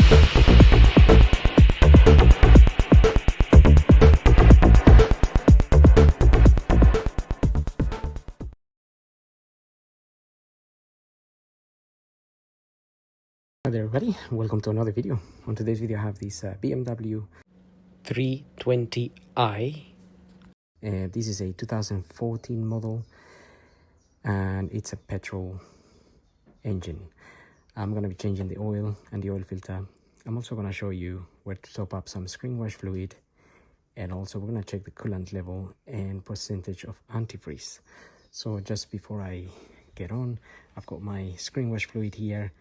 Hi there everybody, welcome to another video. On today's video I have this BMW 320i. This is a 2014 model and it's a petrol engine. I'm going to be changing the oil and the oil filter. I'm also going to show you where to top up some screen wash fluid, and also we're going to check the coolant level and percentage of antifreeze. So just before I get on, I've got my screen wash fluid here.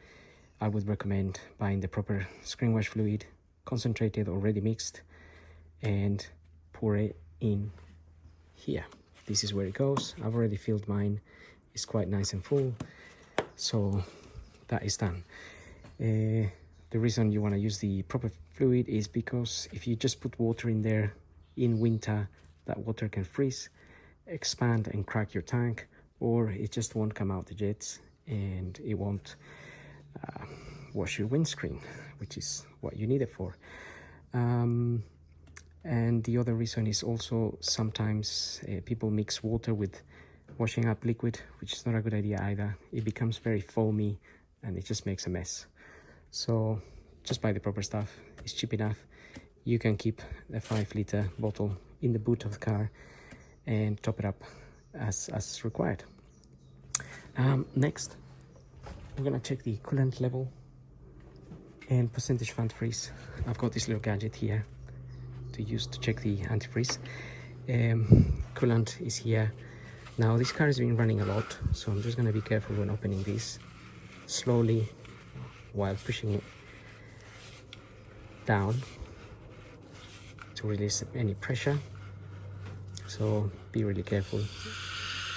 I would recommend buying the proper screen wash fluid, concentrated or ready mixed, and pour it in here. This is where it goes. I've already filled mine. It's quite nice and full, so that is done. The reason you want to use the proper fluid is because if you just put water in there in winter, that water can freeze, expand and crack your tank, or it just won't come out the jets and it won't wash your windscreen, which is what you need it for. And the other reason is also sometimes people mix water with washing up liquid, which is not a good idea either. It becomes very foamy and it just makes a mess. So just buy the proper stuff. It's cheap enough. You can keep a 5-liter bottle in the boot of the car and top it up as required. Next, we're gonna check the coolant level and percentage of antifreeze. I've got this little gadget here to use to check the antifreeze. Coolant is here. Now this car has been running a lot, so I'm just gonna be careful when opening this slowly while pushing it down to release any pressure. So be really careful.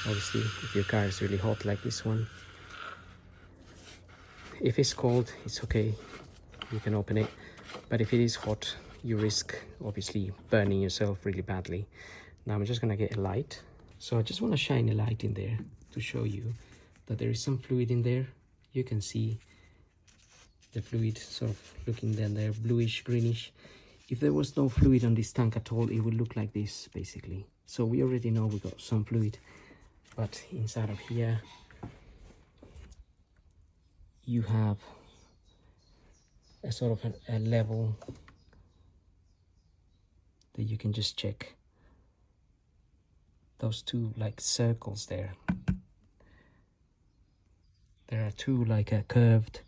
Obviously, if your car is really hot like this one, if it's cold, it's okay, you can open it, but if it is hot, you risk obviously burning yourself really badly. Now I'm just gonna get a light. So I just want to shine a light in there to show you that there is some fluid in there. You can see the fluid sort of looking down there, bluish, greenish. If there was no fluid on this tank at all, it would look like this basically. So we already know we got some fluid, but inside of here you have a sort of a level that you can just check. Those two like circles there, there are two like curved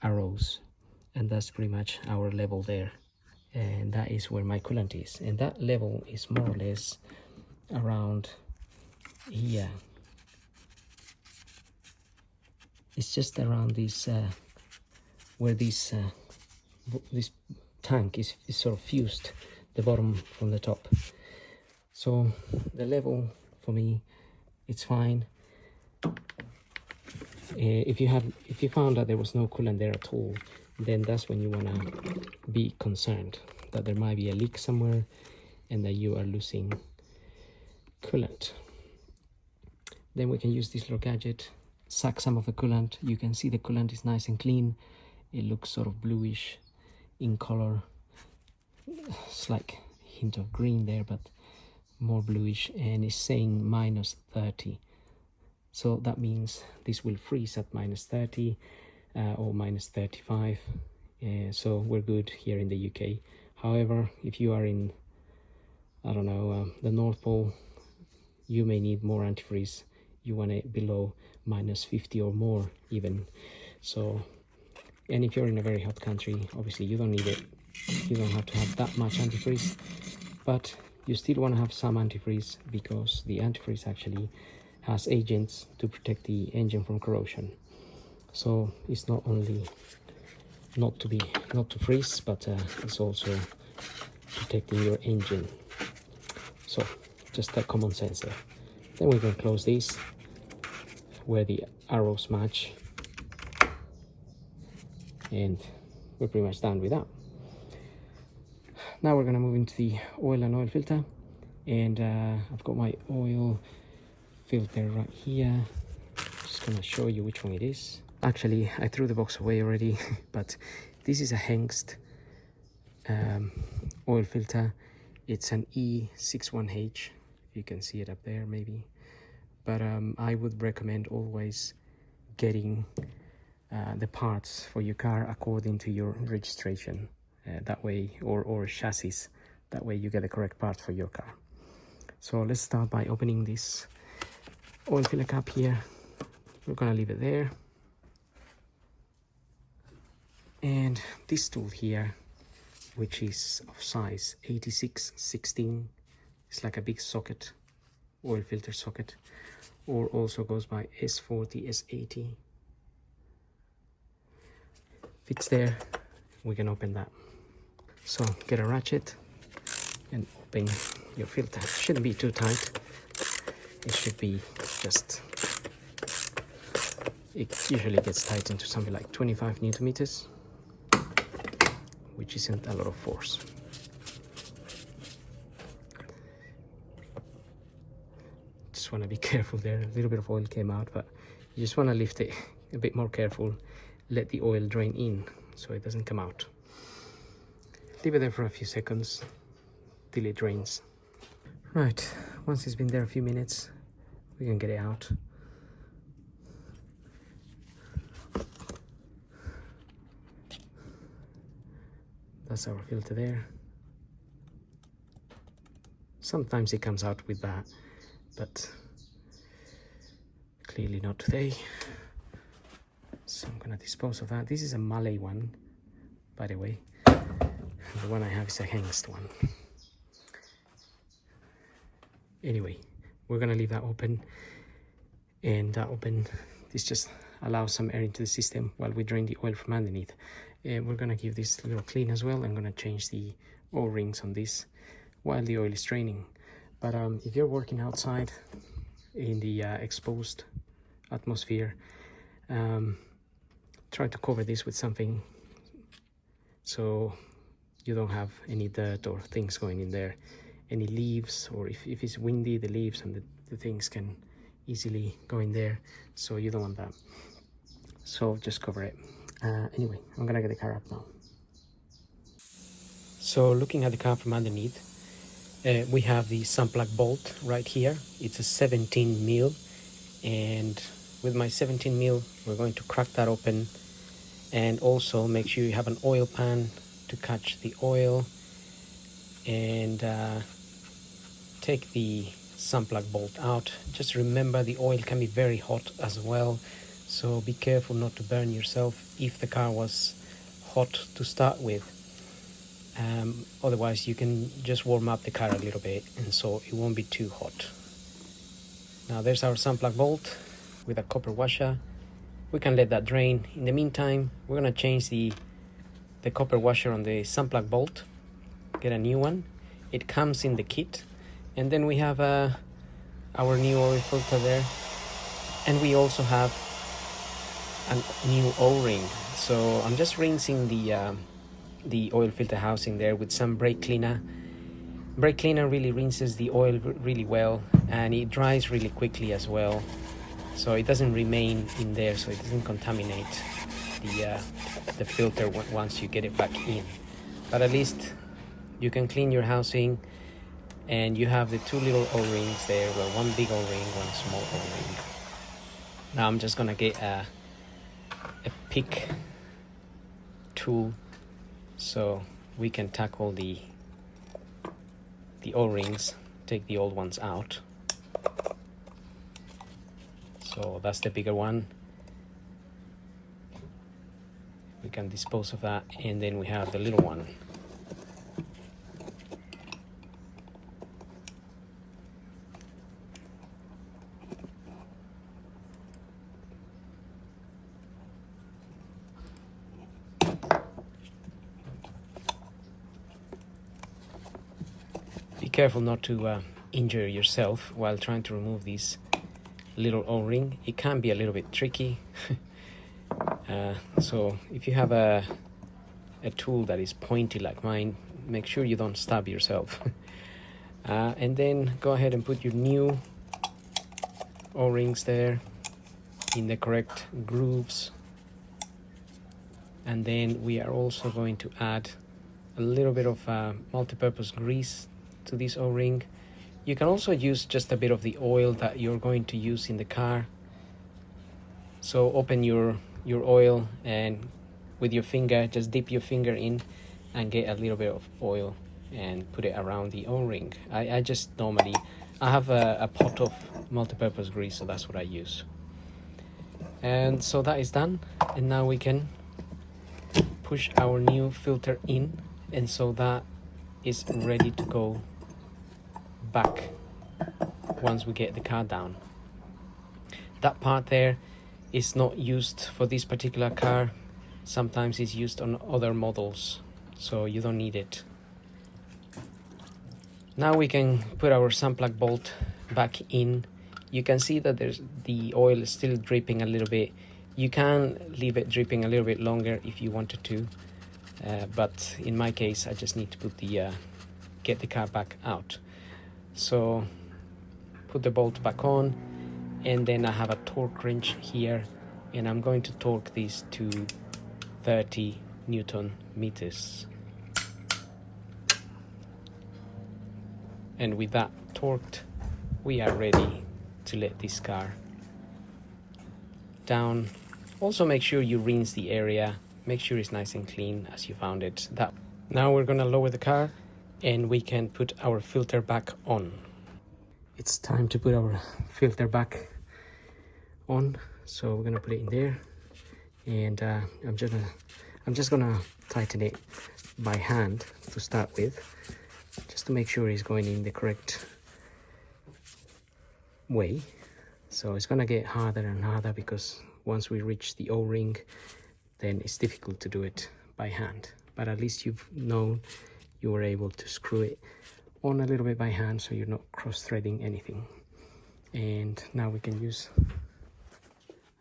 arrows, and that's pretty much our level there, and that is where my coolant is, and that level is more or less around here. It's just around this where this tank is sort of fused, the bottom from the top. So the level for me, it's fine. If you found that there was no coolant there at all, then that's when you want to be concerned that there might be a leak somewhere and that you are losing coolant. Then we can use this little gadget, suck some of the coolant. You can see the coolant is nice and clean. It looks sort of bluish in color, slight hint of green there, but more bluish, and it's saying -30. So that means this will freeze at -30 or -35. So we're good here in the UK. However, if you are in, I don't know, the North Pole, you may need more antifreeze. You want it below -50 or more even. So, and if you're in a very hot country, obviously you don't need it. You don't have to have that much antifreeze, but you still want to have some antifreeze, because the antifreeze actually has agents to protect the engine from corrosion. So it's not only not to freeze, but it's also protecting your engine. So just that common sense there. Then we can close this where the arrows match, and we're pretty much done with that. Now we're going to move into the oil and oil filter, and I've got my oil filter right here. Just going to show you which one it is. Actually, I threw the box away already, but This is a Hengst oil filter. It's an E61H. You can see it up there maybe. But I would recommend always getting the parts for your car according to your registration. That way, or chassis. That way you get the correct parts for your car. So let's start by opening this oil filler cap here. We're gonna leave it there. And this tool here, which is of size 8616, it's like a big socket, oil filter socket, or also goes by S40, S80. Fits there, we can open that. So get a ratchet and open your filter. It shouldn't be too tight. It should be just, it usually gets tightened to something like 25 Newton meters, which isn't a lot of force. Just want to be careful there. A little bit of oil came out, but you just want to lift it a bit more careful. Let the oil drain in so it doesn't come out. Leave it there for a few seconds till it drains. Right, once it's been there a few minutes, we can get it out. That's our filter there. Sometimes it comes out with that, but clearly not today. So I'm gonna dispose of that. This is a Malay one, by the way. The one I have is a Hengst one. Anyway, we're gonna leave that open, and this just allows some air into the system while we drain the oil from underneath. We're gonna give this a little clean as well. I'm gonna change the O-rings on this while the oil is draining. But if you're working outside in the exposed atmosphere, try to cover this with something so you don't have any dirt or things going in there. Any leaves, or if it's windy, the leaves and the things can easily go in there, so you don't want that. So just cover it. Anyway, I'm gonna get the car up now. So looking at the car from underneath, we have the sun plug bolt right here. It's a 17 mil, and with my 17 mil, we're going to crack that open, and also make sure you have an oil pan to catch the oil, and take the sun plug bolt out. Just remember the oil can be very hot as well, so be careful not to burn yourself if the car was hot to start with. Otherwise you can just warm up the car a little bit, and so it won't be too hot. Now there's our sun plug bolt with a copper washer. We can let that drain. In the meantime, we're gonna change the copper washer on the sun plug bolt, get a new one. It comes in the kit. And then we have our new oil filter there, and we also have a new O-ring. So I'm just rinsing the oil filter housing there with some brake cleaner. Brake cleaner really rinses the oil really well, and it dries really quickly as well, so it doesn't remain in there, so it doesn't contaminate the filter once you get it back in. But at least you can clean your housing. And you have the two little O-rings there, well, one big O-ring, one small O-ring. Now I'm just gonna get a pick tool so we can tackle the O-rings, take the old ones out. So that's the bigger one. We can dispose of that, and then we have the little one. Be careful not to injure yourself while trying to remove this little O-ring. It can be a little bit tricky. So if you have a tool that is pointy like mine, make sure you don't stab yourself. And then go ahead and put your new O-rings there in the correct grooves. And then we are also going to add a little bit of multi-purpose grease to this O-ring. You can also use just a bit of the oil that you're going to use in the car. So open your oil and with your finger, just dip your finger in and get a little bit of oil and put it around the O-ring. I just normally, I have a pot of multi-purpose grease, so that's what I use. And so that is done, and now we can push our new filter in, and so that is ready to go back once we get the car down. That part there is not used for this particular car. Sometimes it's used on other models, so you don't need it. Now we can put our sun plug bolt back in. You can see that the oil is still dripping a little bit. You can leave it dripping a little bit longer if you wanted to, but in my case I just need to put get the car back out. So put the bolt back on, and then I have a torque wrench here, and I'm going to torque this to 30 Newton meters. And with that torqued, we are ready to let this car down. Also make sure you rinse the area, make sure it's nice and clean as you found it. Now we're gonna lower the car and we can put our filter back on. It's time to put our filter back on, so we're gonna put it in there, and I'm just gonna tighten it by hand to start with, just to make sure it's going in the correct way. So it's gonna get harder and harder because once we reach the O-ring, then it's difficult to do it by hand, but at least you've known you were able to screw it on a little bit by hand, so you're not cross-threading anything. And now we can use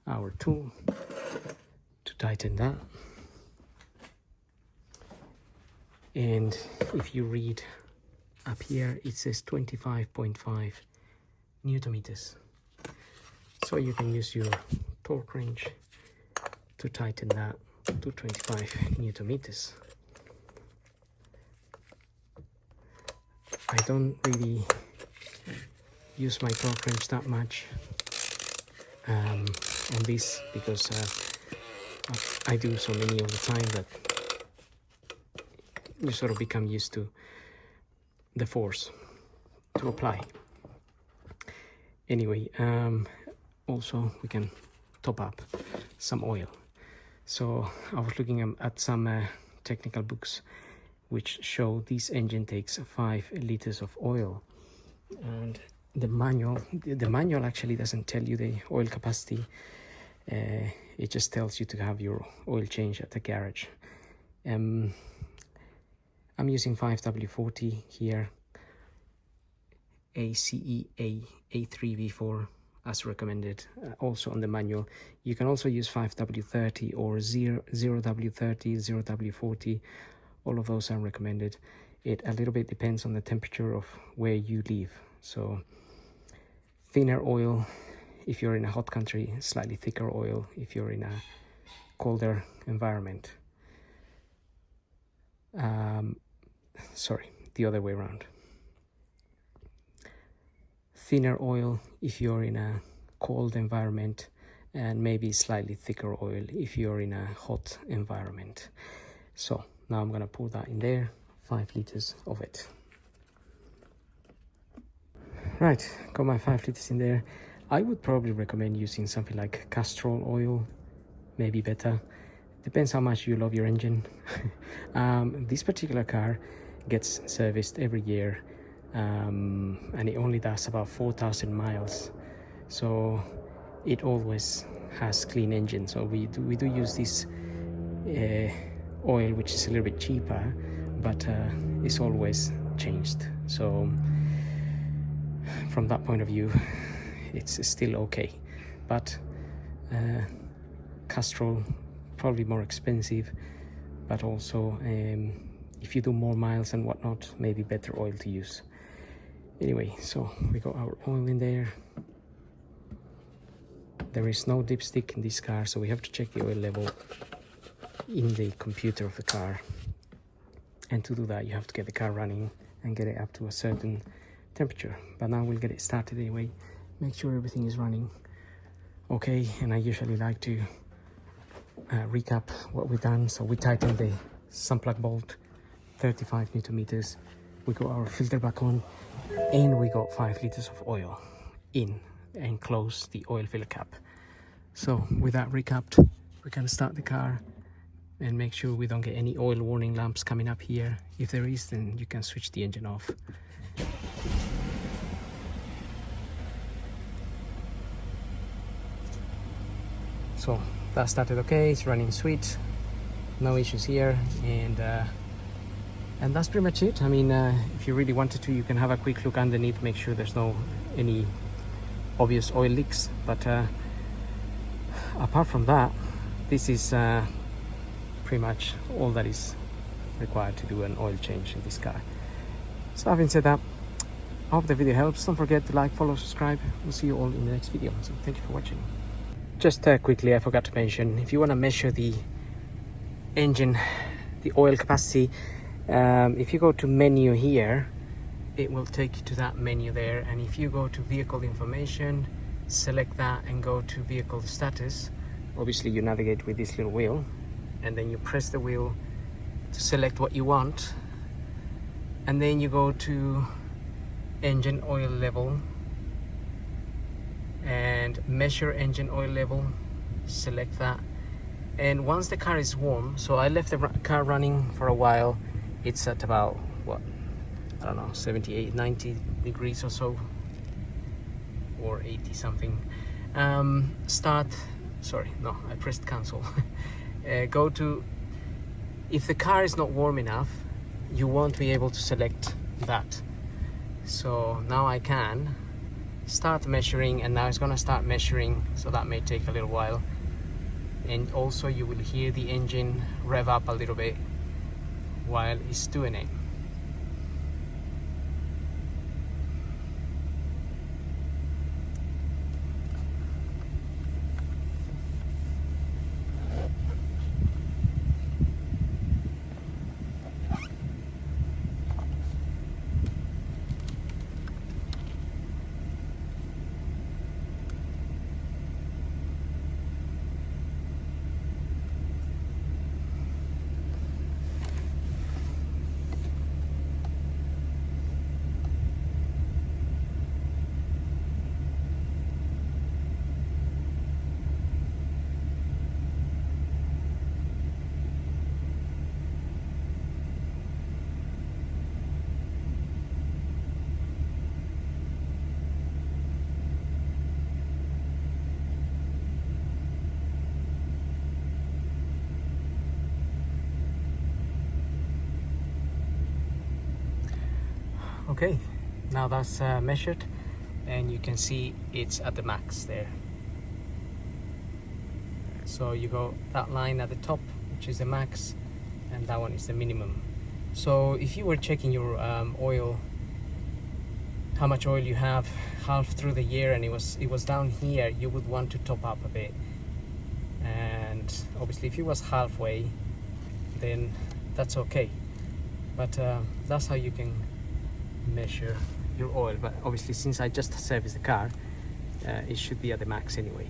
our tool to tighten that. And if you read up here, it says 25.5 Newton meters. So you can use your torque wrench to tighten that to 25 Newton meters. I don't really use my torque wrench that much on this because I do so many all the time that you sort of become used to the force to apply. Anyway, also we can top up some oil. So I was looking at some technical books which show this engine takes 5 liters of oil, and the manual actually doesn't tell you the oil capacity. It just tells you to have your oil change at the garage. I'm using 5W40 here, ACE A3V4 as recommended, also on the manual. You can also use 5W30 or 0W30, 0W40. All of those are recommended. It a little bit depends on the temperature of where you live. So thinner oil if you're in a hot country, slightly thicker oil if you're in a colder environment. Sorry, the other way around. Thinner oil if you're in a cold environment, and maybe slightly thicker oil if you're in a hot environment. So now I'm going to pour that in there, 5 liters of it. Right, got my 5 liters in there. I would probably recommend using something like castor oil, maybe better. Depends how much you love your engine. This particular car gets serviced every year, and it only does about 4,000 miles. So it always has clean engine. So we do use this oil, which is a little bit cheaper, but it's always changed. So from that point of view, it's still okay. But Castrol, probably more expensive, but also if you do more miles and whatnot, maybe better oil to use. Anyway, so we got our oil in there. There is no dipstick in this car, so we have to check the oil level. in the computer of the car. And to do that, you have to get the car running and get it up to a certain temperature. But now we'll get it started anyway. Make sure everything is running okay. And I usually like to recap what we've done. So we tightened the sun plug bolt, 35 Newton meters. We got our filter back on, and we got 5 liters of oil in and close the oil filler cap. So with that recapped, we can start the car and make sure we don't get any oil warning lamps coming up here. If there is, then you can switch the engine off. So that started okay, it's running sweet, no issues here, and that's pretty much it. I mean, if you really wanted to, you can have a quick look underneath, make sure there's no any obvious oil leaks, but apart from that, this is pretty much all that is required to do an oil change in this car. So having said that, I hope the video helps. Don't forget to like, follow, subscribe. We'll see you all in the next video. So thank you for watching. Just quickly, I forgot to mention, if you want to measure the engine, the oil capacity, if you go to menu here, it will take you to that menu there. And if you go to vehicle information, select that and go to vehicle status, obviously you navigate with this little wheel, and then you press the wheel to select what you want, and then you go to engine oil level and measure engine oil level, select that, and once the car is warm, so I left the car running for a while, it's at about what, I don't know, 78 90 degrees or so, or 80 something. I pressed cancel. Go to, if the car is not warm enough, you won't be able to select that. So now I can start measuring, and now it's going to start measuring, so that may take a little while. And also you will hear the engine rev up a little bit while it's doing it. Okay, now that's measured, and you can see it's at the max there. So you go that line at the top, which is the max, and that one is the minimum. So if you were checking your oil, how much oil you have half through the year, and it was down here, you would want to top up a bit. And obviously if it was halfway, then that's okay. But that's how you can measure your oil. But obviously, since I just serviced the car, it should be at the max anyway.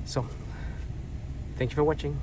So thank you for watching.